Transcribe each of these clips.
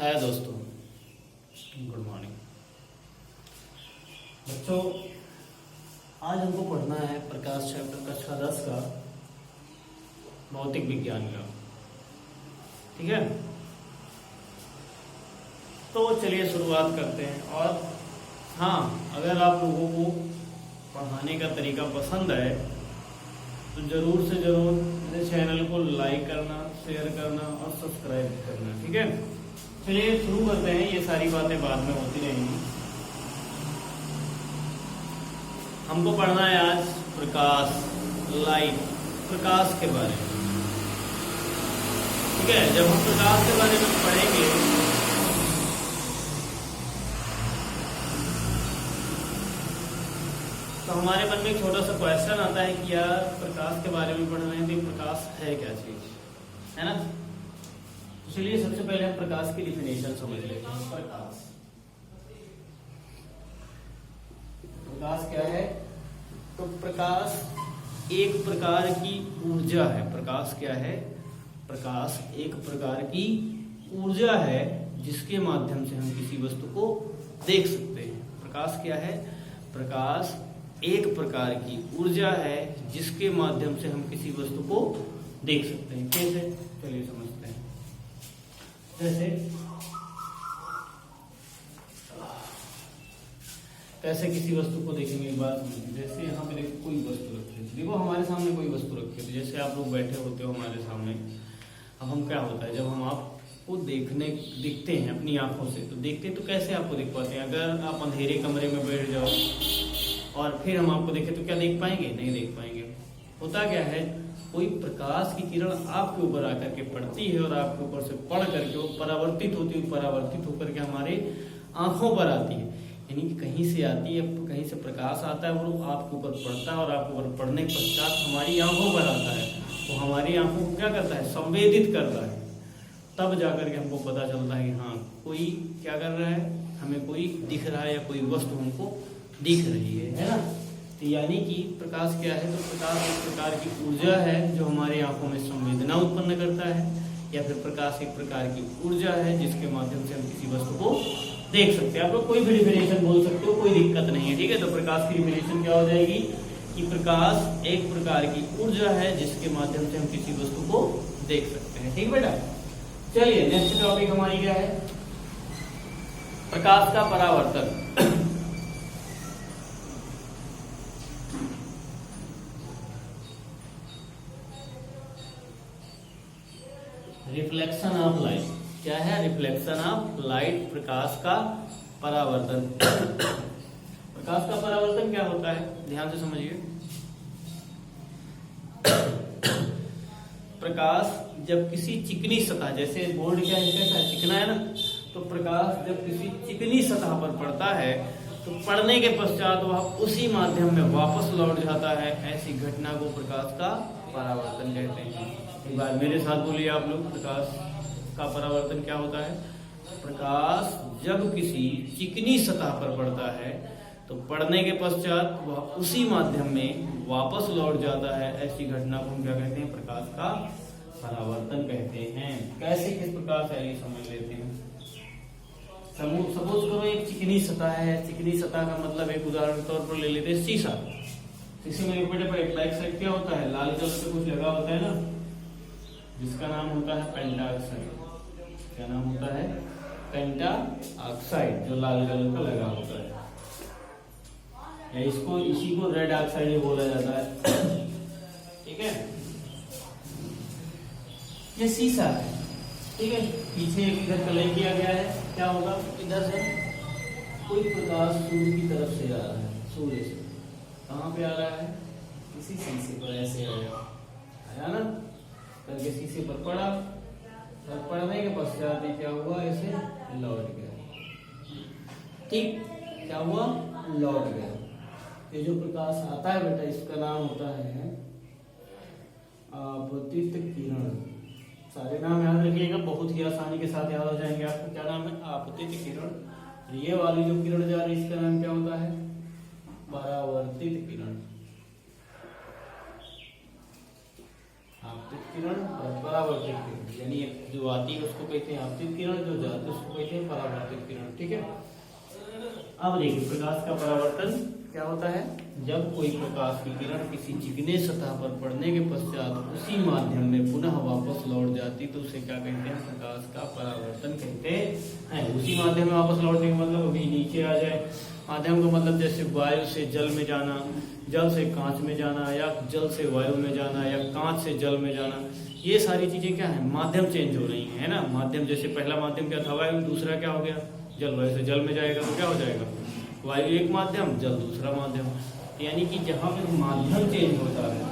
है दोस्तों, good morning बच्चों। आज हमको पढ़ना है प्रकाश चैप्टर कक्षा 10 का भौतिक विज्ञान का। ठीक है, तो चलिए शुरुआत करते हैं। और हाँ, अगर आप लोगों को पढ़ाने का तरीका पसंद है तो ज़रूर से ज़रूर मेरे चैनल को लाइक करना, शेयर करना और सब्सक्राइब करना। ठीक है, चलिए शुरू करते हैं। ये सारी बातें बाद में होती रहेंगी। हमको पढ़ना है आज प्रकाश, लाइट, प्रकाश के बारे में। ठीक है, जब हम प्रकाश के बारे में पढ़ेंगे तो हमारे मन में एक छोटा सा क्वेश्चन आता है कि यार प्रकाश के बारे में पढ़ रहे हैं तो प्रकाश है क्या चीज, है ना। चलिए सबसे पहले हम प्रकाश की डिफिनेशन समझ लेते हैं। प्रकाश क्या है? तो प्रकाश एक प्रकार की ऊर्जा है। प्रकाश क्या है? प्रकाश एक प्रकार की ऊर्जा है जिसके माध्यम से हम किसी वस्तु को देख सकते हैं। प्रकाश क्या है? प्रकाश एक प्रकार की ऊर्जा है जिसके माध्यम से हम किसी वस्तु को देख सकते हैं। कैसे? चलिए समझते हैं। कैसे किसी वस्तु को देखेंगे, एक बात समझिए। जैसे यहाँ पे देखो कोई वस्तु रखी है, देखो हमारे सामने कोई वस्तु रखी है। जैसे आप लोग बैठे होते हो हमारे सामने, अब हम क्या होता है जब हम आपको दिखते हैं अपनी आंखों से, तो देखते हैं तो कैसे आपको दिख पाते हैं? अगर आप अंधेरे कमरे में बैठ जाओ और फिर हम आपको देखें तो क्या देख पाएंगे? नहीं देख पाएंगे। होता क्या है, कोई प्रकाश की किरण आपके ऊपर आकर के पड़ती है और आपके ऊपर से पड़ करके वो परावर्तित होती है, परावर्तित होकर के हमारे आंखों पर आती है। यानी कि कहीं से आती है, कहीं से प्रकाश आता है और वो आपके ऊपर पड़ता है और आपके ऊपर पड़ने के पश्चात हमारी आंखों पर आता है। तो हमारी आंखों को क्या करता है? संवेदित करता है। तब जाकर के हमको पता चलता है कि हाँ कोई क्या कर रहा है, हमें कोई दिख रहा है या कोई वस्तु हमको दिख रही है ना। तो यानी कि प्रकाश क्या है? तो प्रकाश एक प्रकार की ऊर्जा है जो हमारी आंखों में संवेदना उत्पन्न करता है, या फिर प्रकाश एक प्रकार की ऊर्जा है जिसके माध्यम से हम किसी वस्तु को देख सकते हैं। आप लोग कोई भी डिफिनेशन बोल सकते हो, कोई दिक्कत नहीं है। ठीक है, तो प्रकाश की डिफिनेशन क्या हो जाएगी कि प्रकाश एक प्रकार की ऊर्जा है जिसके माध्यम से हम किसी वस्तु को देख सकते हैं। ठीक बेटा, चलिए नेक्स्ट टॉपिक हमारी क्या है? प्रकाश का परावर्तन। Reflection of light. क्या है? रिफ्लेक्शन ऑफ लाइट, प्रकाश का परावर्तन। प्रकाश का परावर्तन क्या होता है? ध्यान से समझिए। प्रकाश जब किसी चिकनी सतह, जैसे बोर्ड क्या है, कैसा है? चिकना है ना। तो प्रकाश जब किसी चिकनी सतह पर पड़ता है तो पड़ने के पश्चात वह उसी माध्यम में वापस लौट जाता है। ऐसी घटना को प्रकाश का परावर्तन कहते हैं। एक बार मेरे साथ बोलिए आप लोग, प्रकाश का परावर्तन क्या होता है? प्रकाश जब किसी चिकनी सतह पर पड़ता है तो पड़ने के पश्चात वह उसी माध्यम में वापस लौट जाता है। ऐसी घटना को हम क्या कहते हैं? प्रकाश का परावर्तन कहते हैं। कैसे, किस प्रकार से, ये समझ लेते हैं। सपोज करो एक चिकनी सतह है। चिकनी सतह का मतलब एक उदाहरण के तौर पर ले लेते हैं शीशा। शीशे में एक बैक साइड क्या होता है? लाल कलर से कुछ लगा होता है ना, जिसका नाम होता है पेंटा ऑक्साइड। क्या नाम होता है? पेंटा ऑक्साइड, जो लाल कलर का लगा होता है। या इसी को रेड ऑक्साइड बोला जाता है। ठीक है, ये शीशा है। ठीक है, पीछे एक इधर कलर किया गया है। क्या होगा? इधर से कोई प्रकाश सूर्य की तरफ से आ रहा है। सूर्य से कहाँ पे आ रहा है? किसी शीशे पर ऐसे आया ना, करके शीशे पर पड़ा और पड़ने के पश्चात क्या हुआ? ऐसे लौट गया। ठीक, क्या हुआ? लौट गया। ये जो प्रकाश आता है बेटा, इसका नाम होता है आपतित किरण। सारे नाम याद रखिएगा, बहुत ही आसानी के साथ याद हो जाएंगे आपको। क्या नाम है? आपतित किरण। ये वाली जो किरण जा रही है इसका नाम क्या होता है? परावर्तित किरण। आपतित किरण और परावर्तित किरण, यानी जो आती है उसको कहते हैं आपतित किरण, जो जाती है उसको कहते हैं परावर्तित किरण। ठीक है, अब देखिए प्रकाश का परावर्तन क्या होता है। जब कोई प्रकाश की किरण किसी चिकने सतह पर पड़ने के पश्चात उसी माध्यम में पुनः वापस लौट जाती तो उसे क्या कहते हैं, प्रकाश का परावर्तन कहते हैं। उसी माध्यम में वापस लौटने का मतलब अभी नीचे आ जाए, माध्यम का मतलब जैसे वायु से जल में जाना, जल से कांच में जाना, या जल से वायु में जाना, या कांच से जल में जाना, ये सारी चीजें क्या है, माध्यम चेंज हो रही है ना। माध्यम जैसे पहला माध्यम क्या था, वायु, दूसरा क्या हो गया जल, वायु से जल में जाएगा तो क्या हो जाएगा, वायु एक माध्यम, जल दूसरा माध्यम। यानी कि जहाँ पे माध्यम चेंज होता है,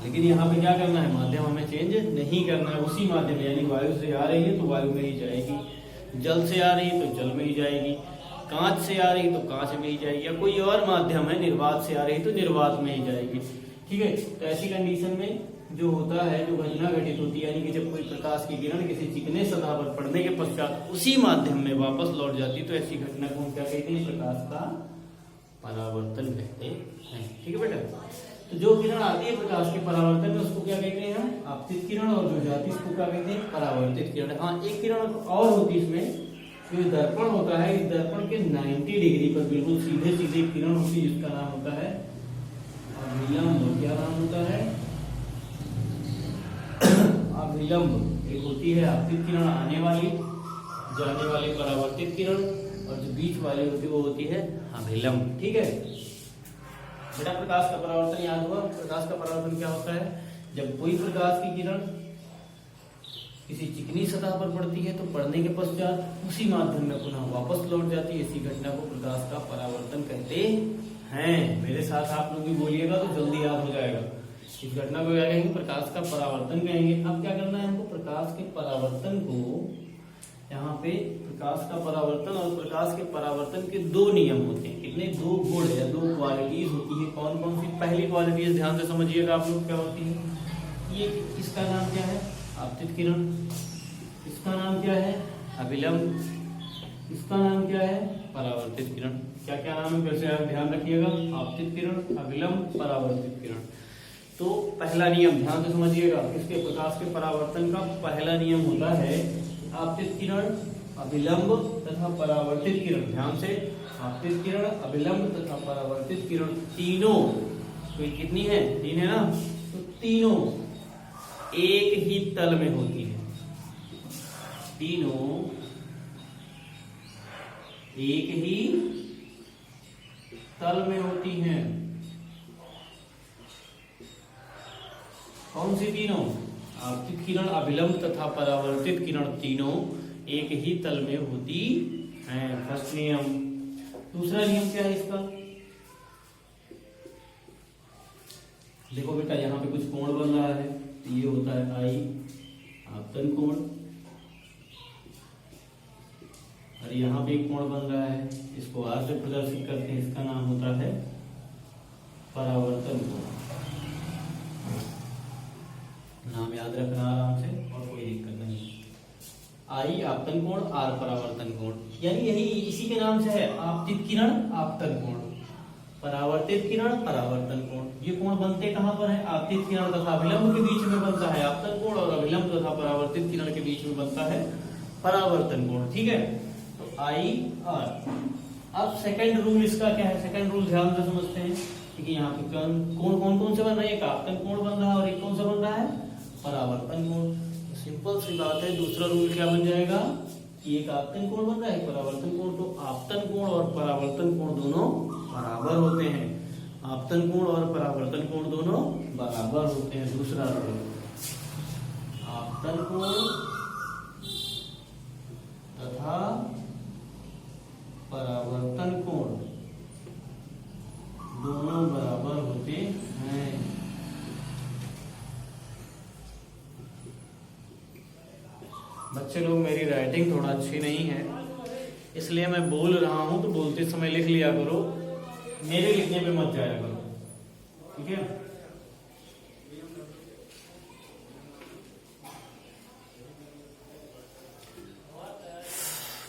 लेकिन यहाँ पे क्या करना है, माध्यम हमें चेंज नहीं करना है, उसी माध्यम, यानी वायु से आ रही है तो वायु में ही जाएगी, जल से आ रही है तो जल में ही जाएगी, कांच से आ रही तो कांच में ही जाएगी, या कोई और माध्यम है निर्वात से आ रही तो निर्वात में ही जाएगी। ठीक है, तो ऐसी कंडीशन में जो होता है, जो घटना घटित होती है, यानी कि जब कोई प्रकाश की किरण किसी चिकने सतह पर पड़ने के पश्चात उसी माध्यम में वापस लौट जाती तो ऐसी घटना को हम क्या कहते हैं, प्रकाश का परावर्तन कहते हैं। ठीक है बेटा, तो जो किरण आती है प्रकाश के परावर्तन में उसको क्या कहते हैं हम, आपतित किरण, और जो जाती है उसको क्या कहते हैं, परावर्तित किरण। हाँ, एक किरण और होती है इसमें, जो दर्पण होता है, इस दर्पण के 90 डिग्री पर बिल्कुल सीधे सीधे किरण होती है जिसका नाम होता है अभिलंब। क्या नाम होता है, अभिलंब। एक होती है आपतित किरण आने वाली, जाने वाली परावर्तित किरण, और जो बीच वाली होती है वो होती है अभिलंब। ठीक है बेटा, प्रकाश का परावर्तन याद हुआ। प्रकाश का परावर्तन क्या होता है, जब कोई प्रकाश की किरण किसी चिकनी सतह पर पड़ती है तो पड़ने के पश्चात उसी माध्यम में पुनः वापस लौट जाती है, इसी घटना को प्रकाश का परावर्तन कहते हैं। मेरे साथ आप लोग भी बोलिएगा तो जल्दी याद हो जाएगा। इस घटना को क्या कहेंगे, प्रकाश का परावर्तन कहेंगे। अब क्या करना है हमको, प्रकाश के परावर्तन को, यहाँ पे प्रकाश का परावर्तन और प्रकाश के परावर्तन के दो नियम होते हैं। कितने, दो गुण या दो क्वालिटीज होती है। कौन कौन सी, पहली क्वालिटीज ध्यान से समझिएगा आप लोग क्या होती है। ये इसका नाम क्या है, आपतित किरण, इसका नाम क्या है, अभिलंब, इसका नाम क्या है, परावर्तित किरण। क्या क्या नाम है, वैसे आप ध्यान रखिएगा, आपतित किरण, अभिलंब, परावर्तित किरण। तो पहला नियम ध्यान से समझिएगा, इसके प्रकाश के परावर्तन का पहला नियम होता है आपतित किरण, अभिलंब तथा परावर्तित किरण। ध्यान से, आपतित किरण, अभिलंब तथा परावर्तित किरण तीनों, तो कितनी है, तीन है ना, तो तीनों एक ही तल में होती है, तीनों एक ही तल में होती हैं। कौन सी तीनों, आपतित किरण, अभिलंब तथा परावर्तित किरण तीनों एक ही तल में होती हैं। फर्स्ट नियम। दूसरा नियम क्या है इसका, देखो बेटा, यहाँ पे कुछ कोण बन रहा है, तो ये होता है आई, आपतन कोण, और यहाँ पे एक कोण बन रहा है, इसको आर से प्रदर्शित करते हैं, इसका नाम होता है परावर्तन कोण। नाम याद रखना आराम से, और कोई दिक्कत नहीं। आई आपतन कोण, आर परावर्तन कोण, यानी यही इसी के नाम से है, आपतित किरण, आपतन कोण, परावर्तित किरण, परावर्तन कोण। ये कोण बनते कहाँ पर है, आपतित किरण तथा अभिलंब के बीच में बनता है आपतन कोण, और अभिलंब तथा परावर्तित किरण के बीच में बनता है परावर्तन कोण। ठीक है, तो आई आर। अब सेकंड रूल इसका क्या है, सेकंड रूल ध्यान से समझते हैं। ठीक है, यहाँ पे कोण कौन कौन से बन रहे हैं, एक आपतन कोण बन रहा है और एक कौन सा बन रहा है, परावर्तन कोण। सिंपल सी बात है, दूसरा रूल क्या बन जाएगा कि एक आपतन कोण बन रहा है, परावर्तन कोण, तो आपतन कोण और परावर्तन कोण दोनों बराबर होते हैं। आपतन कोण और परावर्तन कोण दोनों बराबर होते हैं। दूसरा रूल, आपतन कोण तथा परावर्तन कोण दोनों बराबर होते हैं। बच्चे लोग, मेरी राइटिंग थोड़ा अच्छी नहीं है, इसलिए मैं बोल रहा हूं तो बोलते समय लिख लिया करो, मेरे लिखने पे मत जाया करो। ठीक है,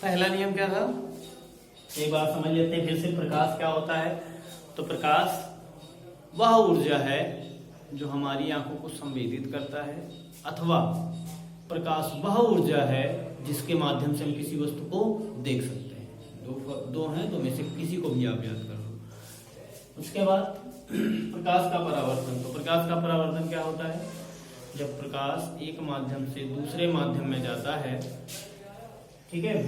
पहला नियम क्या था, एक बार समझ लेते हैं फिर से। प्रकाश क्या होता है, तो प्रकाश वह ऊर्जा है जो हमारी आंखों को संवेदित करता है, अथवा प्रकाश वह ऊर्जा है जिसके माध्यम से हम किसी वस्तु को देख सकते हैं। दो हैं, दो में से किसी को भी आप याद कर लो। उसके बाद प्रकाश का परावर्तन। तो प्रकाश का परावर्तन क्या होता है? जब प्रकाश एक माध्यम से दूसरे माध्यम में जाता है, ठीक है,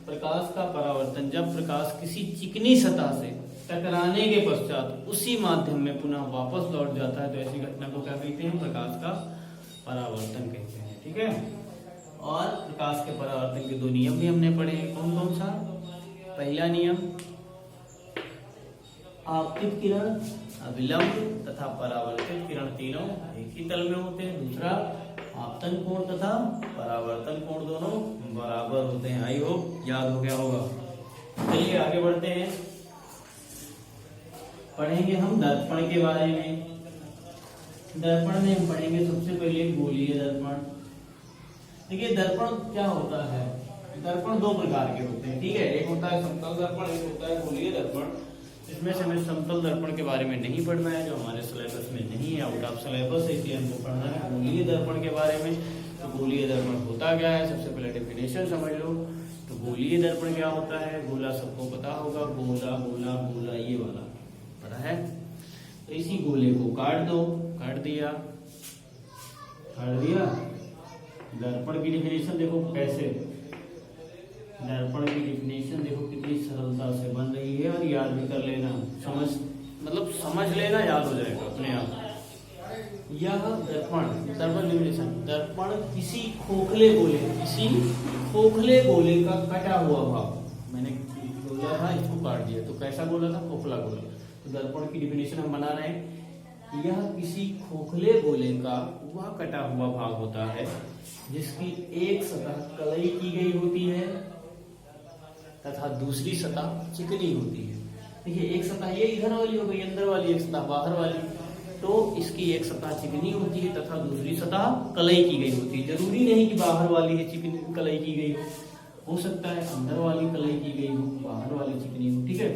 प्रकाश का परावर्तन जब प्रकाश किसी चिकनी सतह से टकराने के पश्चात उसी माध्यम में पुनः वापस लौट जाता है, तो ऐसी घटना को क्या कहते हैं? प्रकाश का परावर्तन कहते हैं। ठीक है, और प्रकाश के परावर्तन के दो नियम भी हमने पढ़े हैं। कौन कौन सा? पहला नियम, आपतित किरण, अविलंब तथा परावर्तित किरण तीनों एक ही तल में होते हैं। दूसरा, आपतन कोण तथा परावर्तन कोण दोनों बराबर होते हैं। आई होप याद हो गया होगा। चलिए आगे बढ़ते हैं, पढ़ेंगे हम दर्पण के बारे में। दर्पण में हम पढ़ेंगे सबसे पहले गोलीय दर्पण। देखिए दर्पण क्या होता है? दर्पण दो प्रकार के होते हैं, ठीक है। एक होता है समतल दर्पण, एक होता है गोलीय दर्पण। इसमें से हमें समतल दर्पण के बारे में नहीं पढ़ना है, जो हमारे सिलेबस में नहीं है, आउट ऑफ सिलेबस है, इसलिए हमको पढ़ना है गोलीय दर्पण के बारे में। तो गोलीय दर्पण होता क्या है? सबसे पहले डेफिनेशन समझ लो। तो गोलीय दर्पण क्या होता है? गोला सबको पता होगा, गोला गोला गोला, ये वाला पता है। तो इसी गोले को काट दो, काट दिया। दर्पण की डेफिनेशन देखो कैसे, दर्पण की डेफिनेशन देखो कितनी सरलता से बन रही है, और याद भी कर लेना। समझ लेना, याद हो जाएगा अपने आप। यह दर्पण डेफिनेशन, दर्पण किसी खोखले गोले का कटा हुआ भाग। मैंने बोला था इसको काट दिया, तो कैसा गोला था? खोखला गोला। तो दर्पण की डेफिनेशन हम बना रहे हैं, यह किसी खोखले गोले का वह कटा हुआ भाग होता है जिसकी एक सतह कलई की गई होती है तथा दूसरी सतह चिकनी होती है। देखिए एक सतह ये इधर वाली हो गई, अंदर वाली, एक सतह बाहर वाली। तो इसकी एक सतह चिकनी होती है तथा दूसरी सतह कलई की गई होती है। जरूरी नहीं कि बाहर वाली है चिकनी कलई की गई हो सकता है अंदर वाली कलई की गई हो, बाहर वाली चिकनी हो। ठीक है,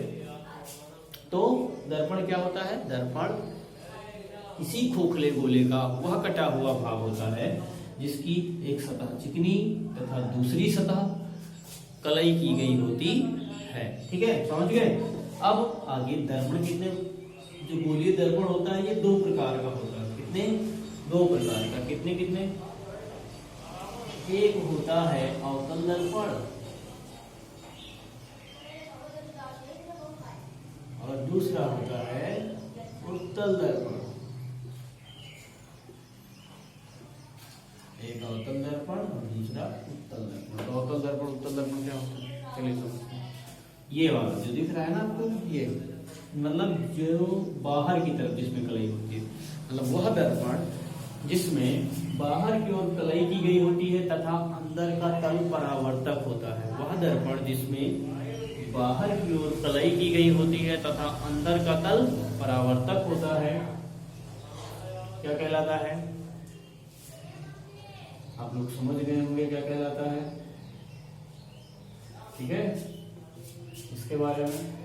तो दर्पण क्या होता है? दर्पण किसी खोखले गोले का वह कटा हुआ भाग होता है जिसकी एक सतह चिकनी तथा दूसरी सतह कलई की गई होती है। ठीक है, समझ गए। अब आगे दर्पण कितने, जो गोलीय दर्पण होता है ये दो प्रकार का होता है। कितने? दो प्रकार का। कितने कितने? एक होता है अवतल दर्पण और दूसरा होता है उत्तल दर्पण। एक अवतल दर्पण और दूसरा उत्तल दर्पण। तो अवतल दर्पण उत्तल दर्पण क्या होता है? चलिए समझते हैं। ये वाला जो दिख रहा है ना आपको, ये मतलब जो बाहर की तरफ जिसमें कलई होती है, मतलब वह दर्पण जिसमें बाहर की ओर कलई की गई होती है तथा अंदर का तल परावर्तक होता है। वह दर्पण जिसमें बाहर की ओर कलई की गई होती है तथा अंदर का तल परावर्तक होता है, क्या कहलाता है? आप लोग समझ गए होंगे क्या कहलाता है। ठीक है, इसके बारे में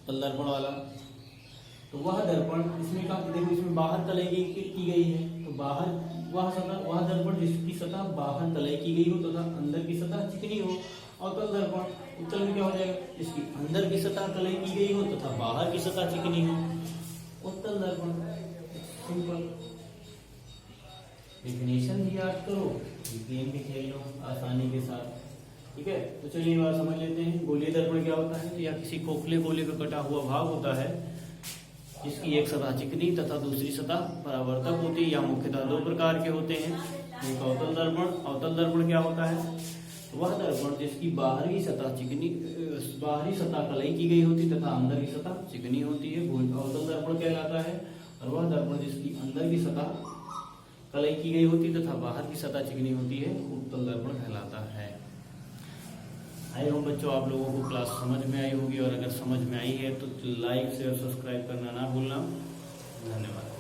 तल दर्पण वाला। तो वह दर्पण इसमें का देखो, इसमें बाहर कलई की गई है, तो बाहर वह दर्पण जिसकी सतह बाहर कलई की गई हो तथा अंदर की सतह चिकनी हो। अवतल दर्पण उत्तल में क्या हो जाएगा? इसकी अंदर की सतह कलई की गई हो तथा बाहर की सतह चिकनी हो। उत्तल दर्पण सिंपल। डेफिनेशन भी याद करो, गेम भी खेल लो आसानी के साथ। ठीक है, तो चलिए एक बार समझ लेते हैं। गोलीय दर्पण क्या होता है? या किसी खोखले गोले का कटा हुआ भाग होता है जिसकी एक सतह चिकनी तथा दूसरी सतह परावर्तक होती है। या मुख्यतः दो प्रकार के होते हैं। एक अवतल दर्पण। अवतल दर्पण क्या होता है? वह दर्पण जिसकी बाहरी सतह कलई की गई होती तथा अंदर की सतह चिकनी होती है, वो अवतल दर्पण कहलाता है। और वह दर्पण जिसकी अंदर की सतह कलई की गई होती तथा बाहर की सतह चिकनी होती है, उत्तल दर्पण कहलाता है। आई होप बच्चों आप लोगों को क्लास समझ में आई होगी, और अगर समझ में आई है तो लाइक शेयर सब्सक्राइब करना ना भूलना। धन्यवाद।